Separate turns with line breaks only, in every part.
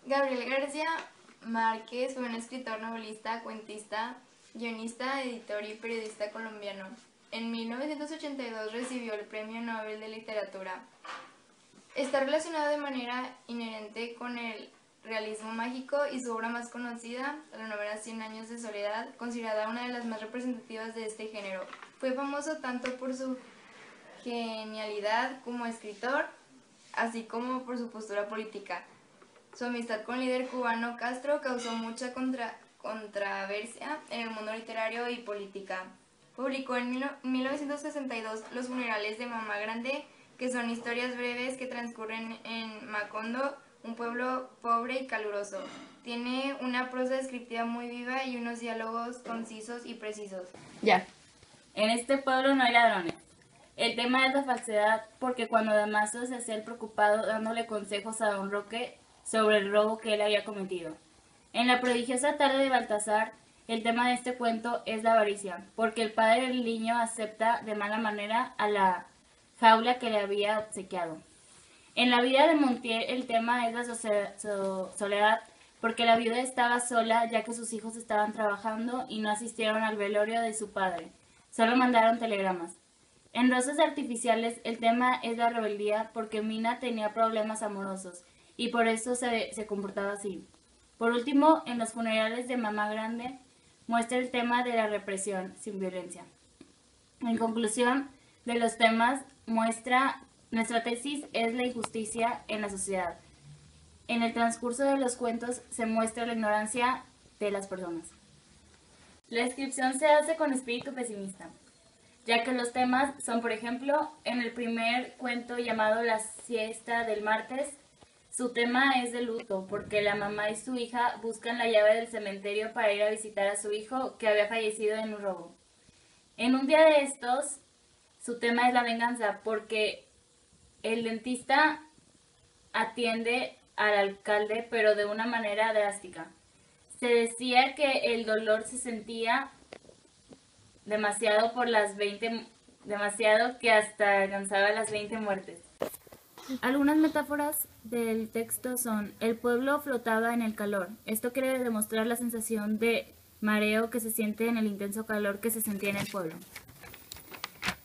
Gabriel García Márquez fue un escritor, novelista, cuentista, guionista, editor y periodista colombiano. En 1982 recibió el Premio Nobel de Literatura. Está relacionado de manera inherente con el realismo mágico y su obra más conocida, la novela Cien años de soledad, considerada una de las más representativas de este género. Fue famoso tanto por su genialidad como escritor, así como por su postura política. Su amistad con el líder cubano Castro causó mucha controversia en el mundo literario y política. Publicó en 1962 Los funerales de Mamá Grande, que son historias breves que transcurren en Macondo, un pueblo pobre y caluroso. Tiene una prosa descriptiva muy viva y unos diálogos concisos y precisos.
Ya. En este pueblo no hay ladrones. El tema es la falsedad, porque cuando Damaso se hacía el preocupado dándole consejos a don Roque sobre el robo que él había cometido. En la prodigiosa tarde de Baltasar, el tema de este cuento es la avaricia, porque el padre del niño acepta de mala manera a la jaula que le había obsequiado. En la vida de Montiel el tema es la soledad, porque la viuda estaba sola ya que sus hijos estaban trabajando y no asistieron al velorio de su padre, solo mandaron telegramas. En Rosas Artificiales el tema es la rebeldía porque Mina tenía problemas amorosos y por eso se comportaba así. Por último, en Los funerales de Mamá Grande muestra el tema de la represión sin violencia. En conclusión de los temas, nuestra tesis es la injusticia en la sociedad. En el transcurso de los cuentos se muestra la ignorancia de las personas. La descripción se hace con espíritu pesimista, ya que los temas son, por ejemplo, en el primer cuento llamado La siesta del martes, su tema es de luto, porque la mamá y su hija buscan la llave del cementerio para ir a visitar a su hijo que había fallecido en un robo. En un día de estos, su tema es la venganza, porque el dentista atiende al alcalde, pero de una manera drástica. Se decía que el dolor se sentía demasiado por demasiado que hasta alcanzaba las 20 muertes. Algunas metáforas del texto son: el pueblo flotaba en el calor. Esto quiere demostrar la sensación de mareo que se siente en el intenso calor que se sentía en el pueblo.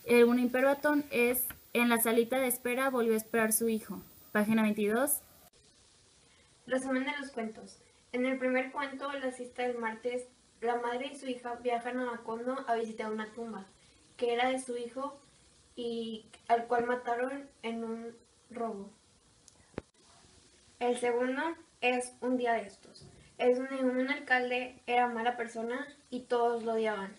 Un imperbatón es: en la salita de espera volvió a esperar su hijo. Página 22.
Resumen de los cuentos. En el primer cuento, La siesta del martes, la madre y su hija viajan a Macondo a visitar una tumba, que era de su hijo y al cual mataron en un robo. El segundo es Un día de estos. Es donde un alcalde era mala persona y todos lo odiaban.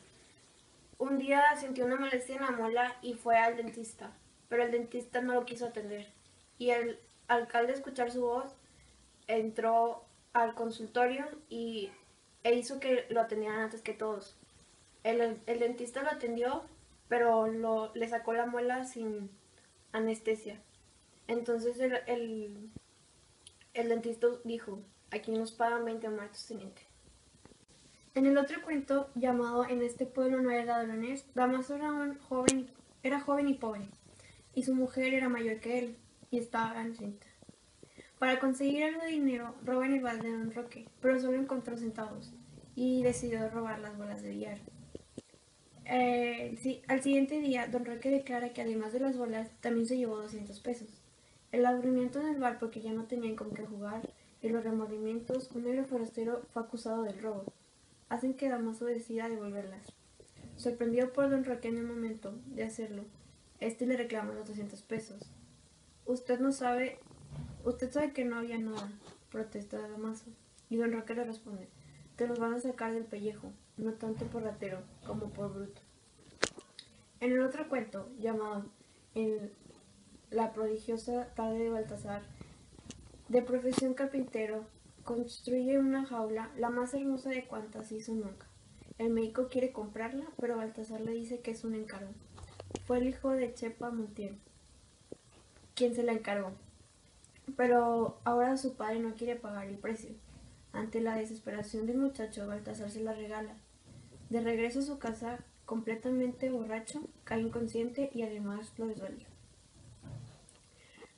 Un día sintió una molestia en la muela y fue al dentista, pero el dentista no lo quiso atender. Y el alcalde, escuchar su voz, entró al consultorio e hizo que lo atendieran antes que todos. El dentista lo atendió, pero le sacó la muela sin anestesia. Entonces el dentista dijo: aquí nos pagan 20 muertos, teniente. En el otro cuento, llamado En este pueblo no hay ladrones, Damaso era joven y pobre, y su mujer era mayor que él, y estaba encinta. Para conseguir algo de dinero, roba en el balde de don Roque, pero solo encontró centavos, y decidió robar las bolas de billar. Al siguiente día, don Roque declara que además de las bolas, también se llevó 200 pesos. El aburrimiento en el bar porque ya no tenían con qué jugar, y los remordimientos, un negro forastero fue acusado del robo, hacen que Damaso decida devolverlas. Sorprendido por don Roque en el momento de hacerlo, este le reclama los 200 pesos. Usted sabe que no había nada, protesta Damaso, y don Roque le responde: te los van a sacar del pellejo, no tanto por ratero como por bruto. En el otro cuento, llamado En la prodigiosa tarde de Baltasar, de profesión carpintero, construye una jaula, la más hermosa de cuantas hizo nunca. El médico quiere comprarla, pero Baltasar le dice que es un encargo. Fue el hijo de Chepa Montiel quien se la encargó, pero ahora su padre no quiere pagar el precio. Ante la desesperación del muchacho, Baltasar se la regala. De regreso a su casa, completamente borracho, cae inconsciente y además lo desvalió.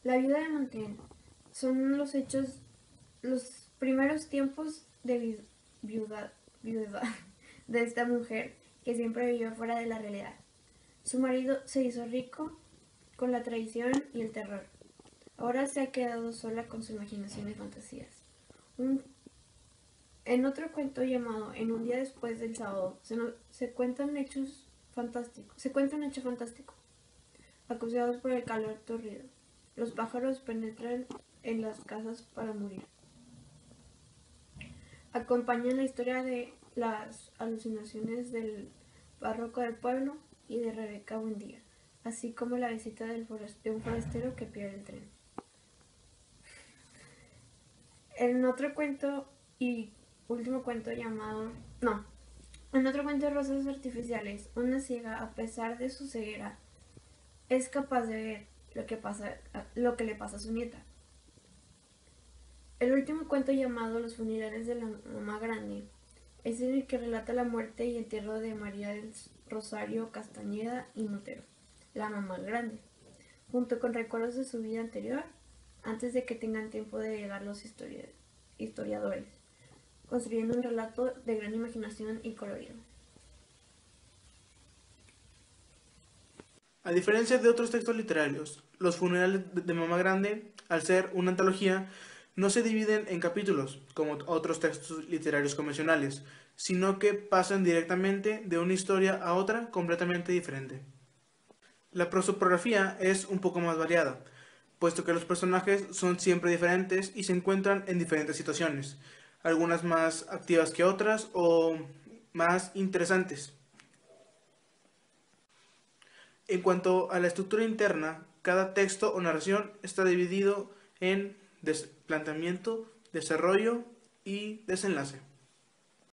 La viuda de Montiel son los primeros tiempos de viudad de esta mujer que siempre vivió fuera de la realidad. Su marido se hizo rico con la traición y el terror. Ahora se ha quedado sola con su imaginación y fantasías. En otro cuento llamado En un día después del sábado, se cuenta un hecho fantástico. Acusados por el calor torrido, los pájaros penetran en las casas para morir. Acompañan la historia de las alucinaciones del párroco del pueblo y de Rebeca Buendía, así como la visita de un forastero que pierde el tren. En otro cuento y último cuento en otro cuento de Rosas Artificiales, una ciega, a pesar de su ceguera, es capaz de ver lo que le pasa a su nieta. El último cuento llamado Los funerales de la mamá grande es el que relata la muerte y entierro de María del Rosario Castañeda y Montero, la mamá grande, junto con recuerdos de su vida anterior, antes de que tengan tiempo de llegar los historiadores, construyendo un relato de gran imaginación y colorido.
A diferencia de otros textos literarios, los funerales de Mamá Grande, al ser una antología, no se dividen en capítulos, como otros textos literarios convencionales, sino que pasan directamente de una historia a otra completamente diferente. La prosopografía es un poco más variada, puesto que los personajes son siempre diferentes y se encuentran en diferentes situaciones, algunas más activas que otras o más interesantes. En cuanto a la estructura interna, cada texto o narración está dividido en planteamiento, desarrollo y desenlace.